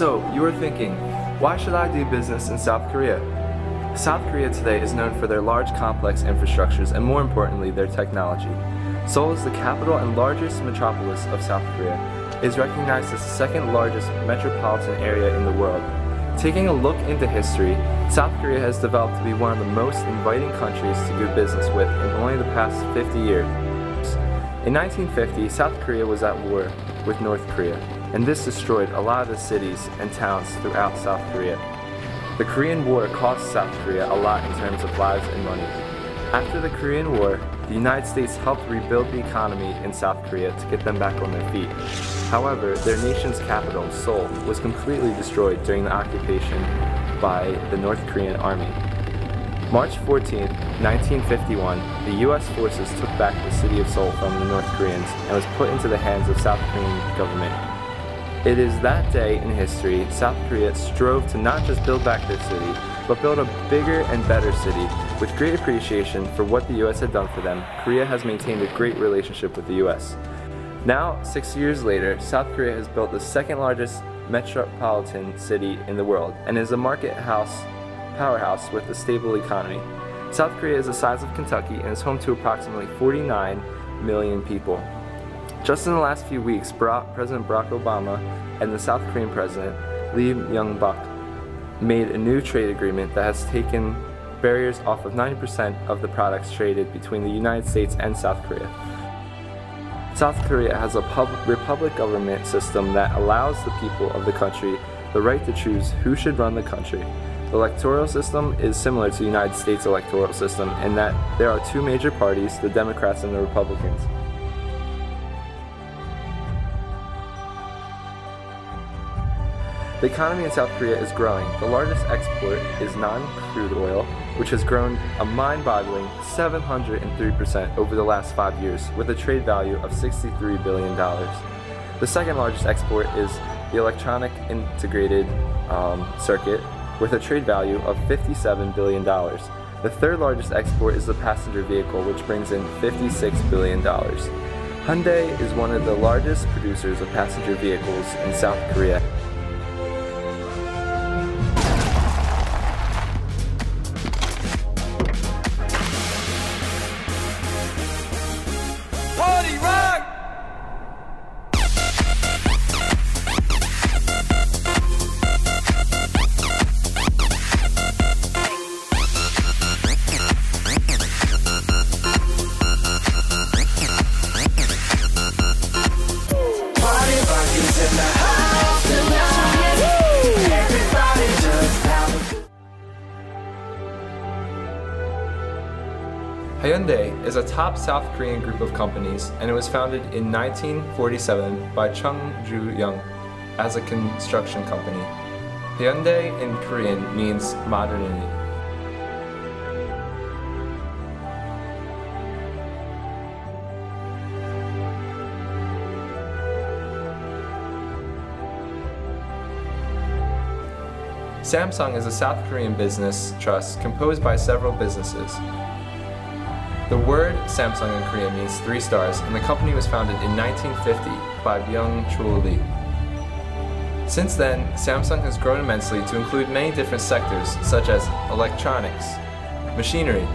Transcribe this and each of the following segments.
So, you are thinking, why should I do business in South Korea? South Korea today is known for their large complex infrastructures and more importantly their technology. Seoul is the capital and largest metropolis of South Korea. It is recognized as the second largest metropolitan area in the world. Taking a look into history, South Korea has developed to be one of the most inviting countries to do business with in only the past 50 years. In 1950, South Korea was at war with North Korea, and this destroyed a lot of the cities and towns throughout South Korea. The Korean War cost South Korea a lot in terms of lives and money. After the Korean War, the United States helped rebuild the economy in South Korea to get them back on their feet. However, their nation's capital, Seoul, was completely destroyed during the occupation by the North Korean army. March 14, 1951, the U.S. forces took back the city of Seoul from the North Koreans and was put into the hands of South Korean government. It is that day in history South Korea strove to not just build back their city, but build a bigger and better city. With great appreciation for what the U.S. had done for them, Korea has maintained a great relationship with the U.S. Now, 6 years later, South Korea has built the second largest metropolitan city in the world and is a powerhouse with a stable economy. South Korea is the size of Kentucky and is home to approximately 49 million people. Just in the last few weeks, President Barack Obama and the South Korean President Lee Myung-bak made a new trade agreement that has taken barriers off of 90% of the products traded between the United States and South Korea. South Korea has a republic government system that allows the people of the country the right to choose who should run the country. The electoral system is similar to the United States electoral system in that there are two major parties, the Democrats and the Republicans. The economy in South Korea is growing. The largest export is non-crude oil, which has grown a mind-boggling 703% over the last 5 years, with a trade value of $63 billion. The second largest export is the electronic integrated circuit, with a trade value of $57 billion. The third largest export is the passenger vehicle, which brings in $56 billion. Hyundai is one of the largest producers of passenger vehicles in South Korea. Party rock! Party rock is in the house tonight. Everybody just have Hyundai is a top South Korean group of companies, and it was founded in 1947 by Chung Ju-young as a construction company. Hyundai in Korean means modernity. Samsung is a South Korean business trust composed by several businesses. The word Samsung in Korean means 3 stars, and the company was founded in 1950 by Byung-chul Lee. Since then, Samsung has grown immensely to include many different sectors such as electronics, machinery,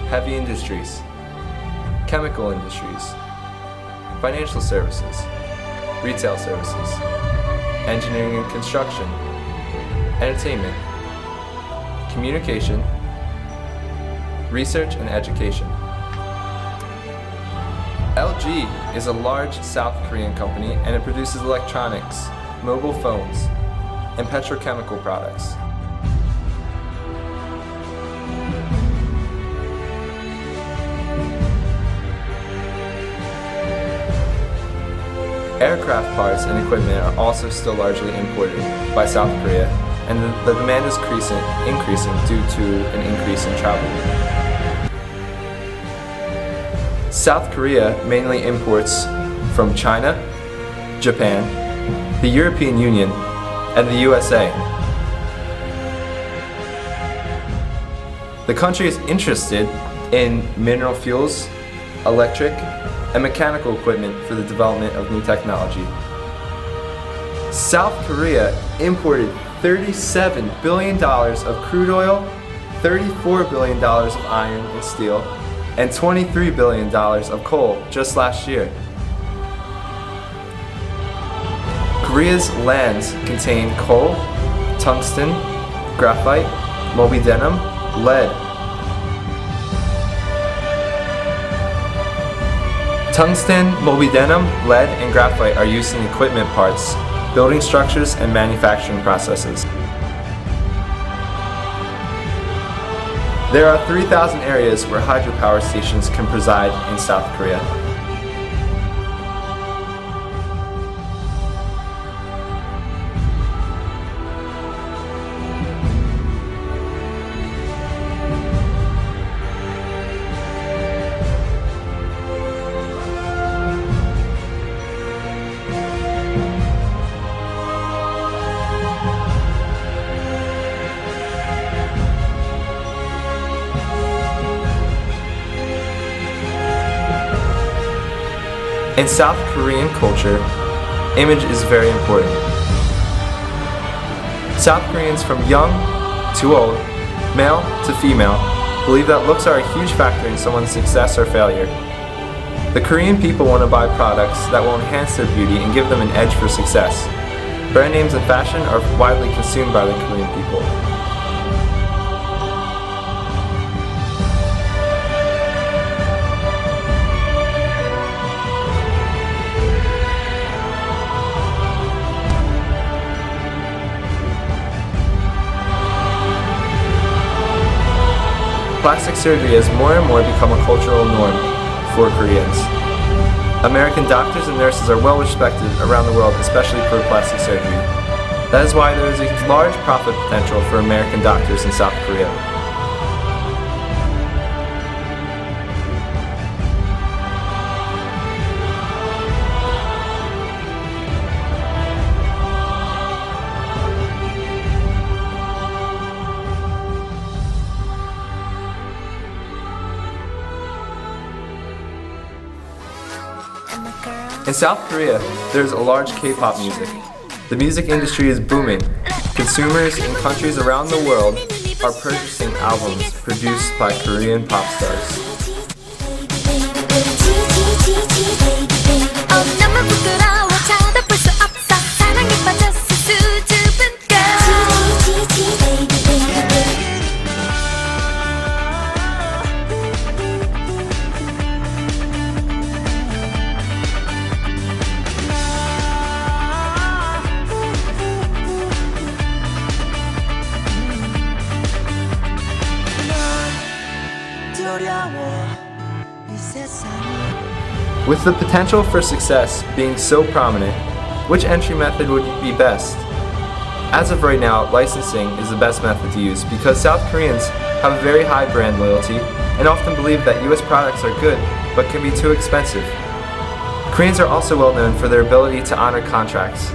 heavy industries, chemical industries, financial services, retail services, engineering and construction, entertainment, communication, research and education. LG is a large South Korean company, and it produces electronics, mobile phones, and petrochemical products. Aircraft parts and equipment are also still largely imported by South Korea, and the demand is increasing due to an increase in travel. South Korea mainly imports from China, Japan, the European Union, and the USA. The country is interested in mineral fuels, electric, and mechanical equipment for the development of new technology. South Korea imported $37 billion of crude oil, $34 billion of iron and steel, and $23 billion of coal just last year. Korea's lands contain coal, tungsten, graphite, molybdenum, lead. Tungsten, molybdenum, lead, and graphite are used in equipment parts, building structures, and manufacturing processes. There are 3,000 areas where hydropower stations can preside in South Korea. In South Korean culture, image is very important. South Koreans from young to old, male to female, believe that looks are a huge factor in someone's success or failure. The Korean people want to buy products that will enhance their beauty and give them an edge for success. Brand names and fashion are widely consumed by the Korean people. Plastic surgery has more and more become a cultural norm for Koreans. American doctors and nurses are well respected around the world, especially for plastic surgery. That is why there is a large profit potential for American doctors in South Korea. In South Korea, there is a large K-pop music. The music industry is booming. Consumers in countries around the world are purchasing albums produced by Korean pop stars. With the potential for success being so prominent, which entry method would be best? As of right now, licensing is the best method to use because South Koreans have a very high brand loyalty and often believe that US products are good but can be too expensive. Koreans are also well known for their ability to honor contracts.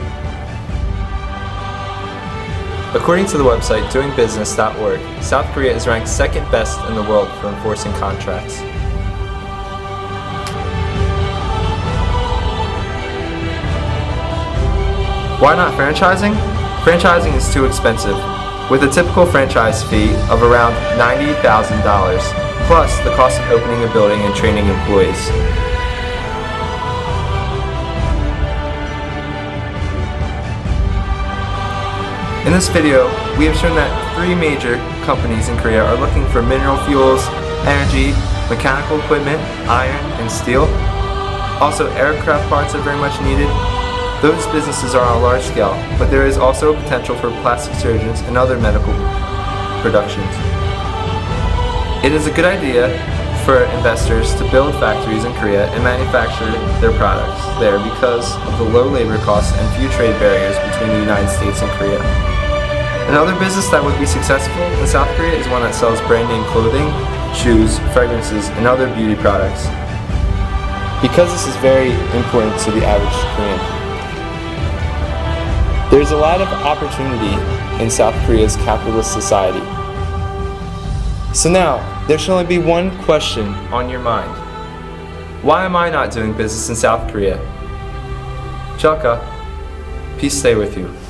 According to the website doingbusiness.org, South Korea is ranked second best in the world for enforcing contracts. Why not franchising? Franchising is too expensive, with a typical franchise fee of around $90,000, plus the cost of opening a building and training employees. In this video, we have shown that 3 major companies in Korea are looking for mineral fuels, energy, mechanical equipment, iron, and steel. Also, aircraft parts are very much needed. Those businesses are on a large scale, but there is also a potential for plastic surgeons and other medical productions. It is a good idea for investors to build factories in Korea and manufacture their products there because of the low labor costs and few trade barriers between the United States and Korea. Another business that would be successful in South Korea is one that sells brand name clothing, shoes, fragrances, and other beauty products. Because this is very important to the average Korean. There's a lot of opportunity in South Korea's capitalist society. So now, there should only be one question on your mind. Why am I not doing business in South Korea? Chaka, Peace stay with you.